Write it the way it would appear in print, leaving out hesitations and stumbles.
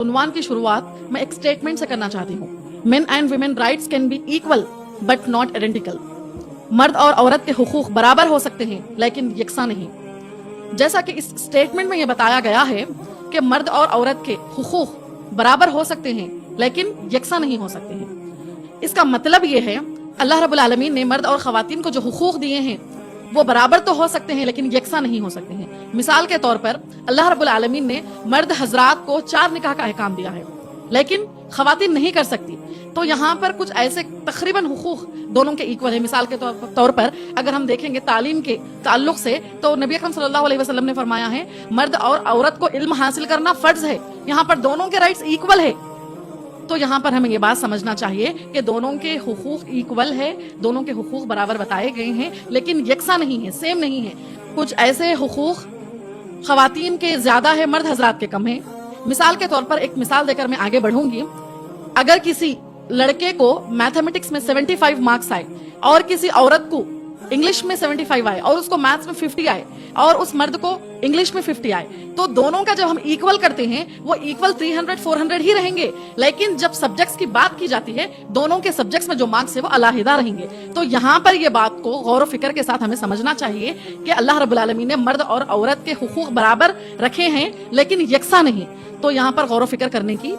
उन्वान की शुरुआत मैं एक स्टेटमेंट से करना चाहती हूँ। Main and women rights can be equal but not identical. मर्द और औरत के हुकूक बराबर हो सकते हैं लेकिन यकसा नहीं। जैसा कि इस स्टेटमेंट में ये बताया गया है कि मर्द और औरत के हुकूक बराबर हो सकते हैं लेकिन यकसा नहीं हो सकते हैं। इसका मतलब ये है अल्लाह रब्बुल आलमीन ने मर्द और ख़वातीन को जो हुकूक दिए हैं वो बराबर तो हो सकते हैं लेकिन यकसा नहीं हो सकते हैं। मिसाल के तौर पर अल्लाह रब्बुल आलमीन ने मर्द हजरात को 4 निकाह का अहकाम दिया है लेकिन ख़वातीन नहीं कर सकती। तो यहाँ पर कुछ ऐसे तकरीबन हुकूक दोनों के इक्वल है। मिसाल के तौर पर अगर हम देखेंगे तालीम के ताल्लुक से तो नबी अकरम सल्लल्लाहु अलैहि वसल्लम ने फरमाया है मर्द और औरत को इल्म हासिल करना फर्ज है। यहाँ पर दोनों के राइट्स इक्वल है। तो यहाँ पर हमें ये बात समझना चाहिए कि दोनों के हुकूक इक्वल है, दोनों के हुकूक बराबर बताए गए हैं लेकिन यकसा नहीं है, सेम नहीं है। कुछ ऐसे हुकूक ख़वातीन के ज्यादा है, मर्द हजरात के कम है। मिसाल के तौर पर एक मिसाल देकर मैं आगे बढ़ूंगी। अगर किसी लड़के को मैथमेटिक्स में 75 मार्क्स आए और किसी औरत को इंग्लिश में 75 आए और उसको मैथ्स में 50 आए और उस मर्द को इंग्लिश में 50 आए, तो दोनों का जब हम इक्वल करते हैं वो इक्वल 300-400 ही रहेंगे। लेकिन जब सब्जेक्ट्स की बात की जाती है दोनों के सब्जेक्ट्स में जो मार्क्स है वो अलहदा रहेंगे। तो यहाँ पर ये बात को गौर फिक्र के साथ हमें समझना चाहिए कि अल्लाह रब्बुल आलमीन ने मर्द और औरत के हुकूक बराबर रखे हैं लेकिन यकसा नहीं। तो यहाँ पर गौर फिक्र करने की